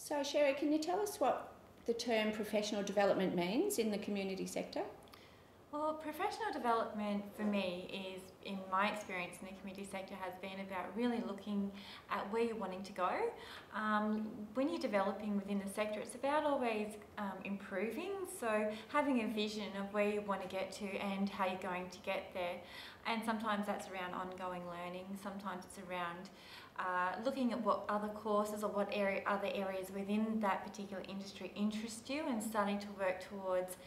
So Sherry, can you tell us what the term professional development means in the community sector? Well, professional development for me is, in my experience in the community sector, has been about really looking at where you're wanting to go. When you're developing within the sector, it's about always improving, so having a vision of where you want to get to and how you're going to get there. And sometimes that's around ongoing learning, sometimes it's around looking at what other courses or what other areas within that particular industry interest you and starting to work towards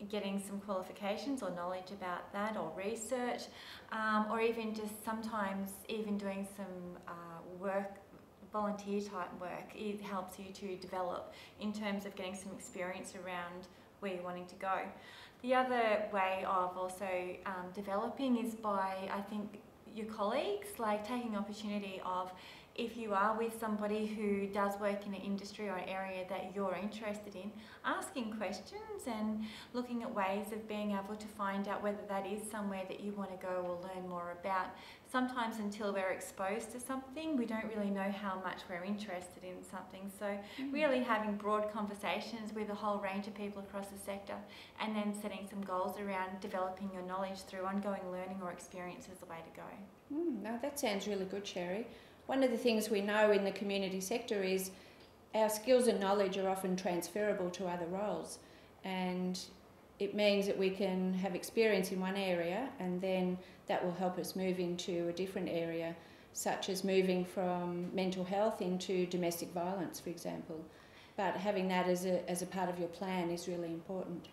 getting some qualifications or knowledge about that, or research, or even just sometimes even doing some work, volunteer type work. It helps you to develop in terms of getting some experience around where you're wanting to go. The other way of also developing is by, I think, your colleagues, like taking opportunity of, if you are with somebody who does work in an industry or an area that you're interested in, asking questions and looking at ways of being able to find out whether that is somewhere that you want to go or learn more about. Sometimes until we're exposed to something, we don't really know how much we're interested in something. So really having broad conversations with a whole range of people across the sector, and then setting some goals around developing your knowledge through ongoing learning or experience is the way to go. No, that sounds really good, Sherry. One of the things we know in the community sector is our skills and knowledge are often transferable to other roles, and it means that we can have experience in one area and then that will help us move into a different area, such as moving from mental health into domestic violence, for example. But having that as a part of your plan is really important.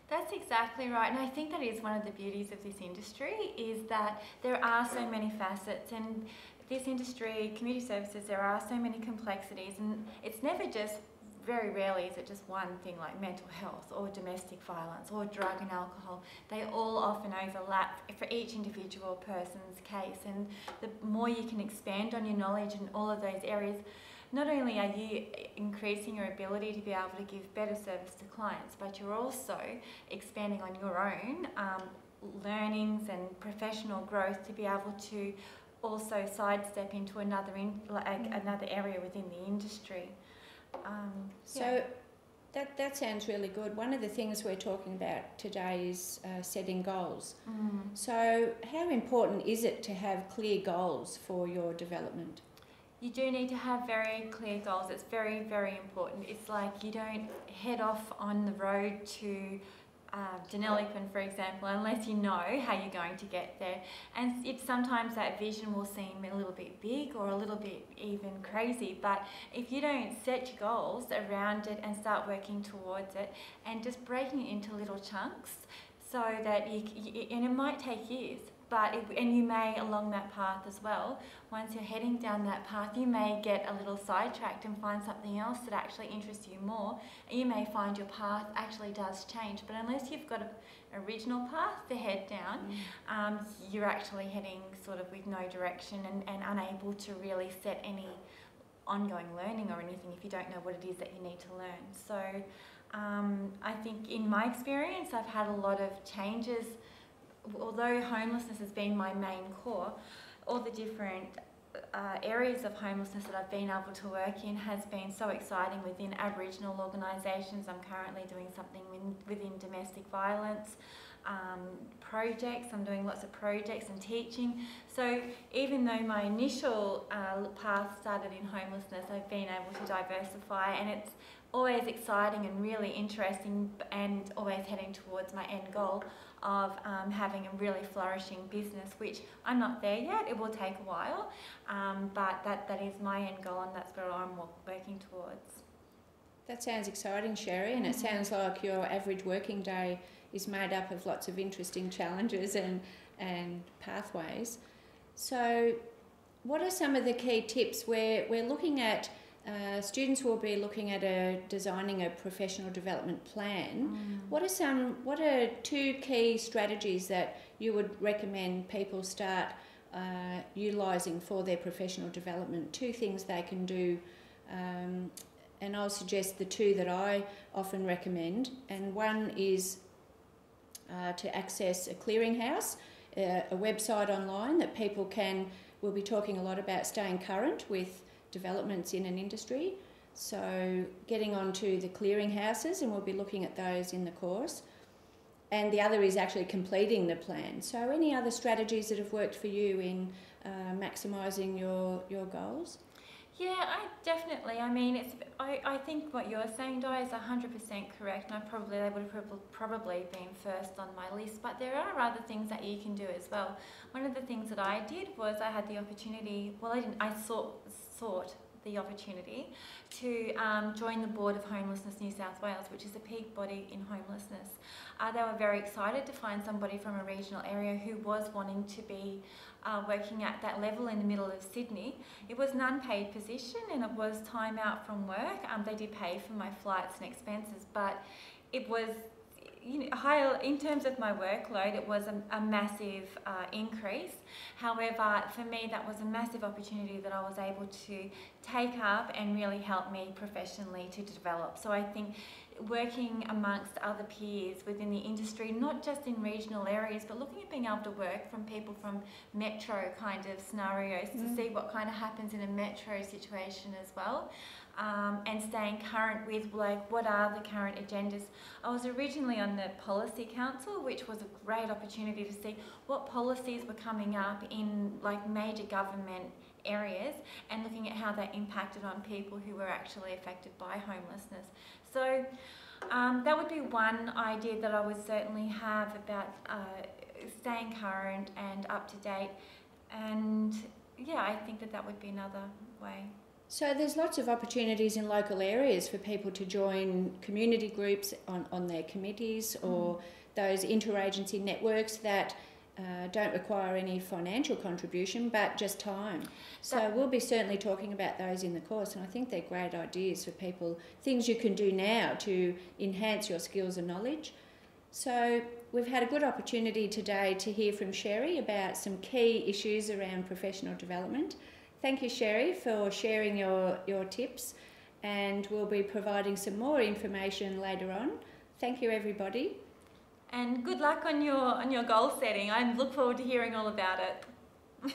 That's exactly right, and I think that is one of the beauties of this industry, is that there are so many facets, and this industry, community services, there are so many complexities, and it's never just, very rarely is it just one thing like mental health or domestic violence or drug and alcohol. They all often overlap for each individual person's case, and the more you can expand on your knowledge in all of those areas, not only are you increasing your ability to be able to give better service to clients, but you're also expanding on your own learnings and professional growth to be able to also sidestep into another another area within the industry. So that sounds really good. One of the things we're talking about today is setting goals. So how important is it to have clear goals for your development? You do need to have very clear goals. It's very, very important. It's like you don't head off on the road to Deniliquin, for example, unless you know how you're going to get there. And sometimes that vision will seem a little bit big or a little bit even crazy, but if you don't set your goals around it and start working towards it and just breaking it into little chunks, so that and it might take years, and you may along that path as well, once you're heading down that path, you may get a little sidetracked and find something else that actually interests you more, and you may find your path actually does change. But unless you've got an original path to head down, you're actually heading sort of with no direction and unable to really set any ongoing learning or anything if you don't know what it is that you need to learn. So I think in my experience, I've had a lot of changes. Although homelessness has been my main core, all the different areas of homelessness that I've been able to work in has been so exciting within Aboriginal organisations. I'm currently doing something within domestic violence projects. I'm doing lots of projects and teaching. So even though my initial path started in homelessness, I've been able to diversify, and it's always exciting and really interesting, and always heading towards my end goal of having a really flourishing business, which I'm not there yet. It will take a while, but that is my end goal, and that's where I'm working towards. That sounds exciting, Sherry, and it sounds like your average working day is made up of lots of interesting challenges and pathways. So what are some of the key tips? We're looking at students will be looking at designing a professional development plan. What are two key strategies that you would recommend people start utilising for their professional development? Two things they can do, and I'll suggest the two that I often recommend. And one is to access a clearinghouse, a website online that people can. We'll be talking a lot about staying current with developments in an industry. So getting onto the clearinghouses, and we'll be looking at those in the course. And the other is actually completing the plan. So any other strategies that have worked for you in maximising your goals? Yeah, I mean, I think what you're saying, Di, is 100% correct, and they would have probably been first on my list. But there are other things that you can do as well. One of the things that I did was I had the opportunity. Well, I sought the opportunity to join the Board of Homelessness New South Wales, which is a peak body in homelessness. They were very excited to find somebody from a regional area who was wanting to be working at that level in the middle of Sydney. It was an unpaid position and it was time out from work. They did pay for my flights and expenses, but it was, higher in terms of my workload. It was a massive increase. However, for me, that was a massive opportunity that I was able to take up and really help me professionally to develop. So I think working amongst other peers within the industry, not just in regional areas, but looking at being able to work from people from metro kind of scenarios to see what kind of happens in a metro situation as well. And staying current with what are the current agendas. I was originally on the Policy Council, which was a great opportunity to see what policies were coming up in major government areas and looking at how they impacted on people who were actually affected by homelessness. So that would be one idea that I would certainly have about staying current and up to date. And yeah, I think that would be another way. So there's lots of opportunities in local areas for people to join community groups on their committees or those interagency networks that don't require any financial contribution but just time. So we'll be certainly talking about those in the course, and I think they're great ideas for people, things you can do now to enhance your skills and knowledge. So we've had a good opportunity today to hear from Sherry about some key issues around professional development. Thank you, Sherry, for sharing your tips, and we'll be providing some more information later on. Thank you, everybody. And good luck on your goal setting. I look forward to hearing all about it.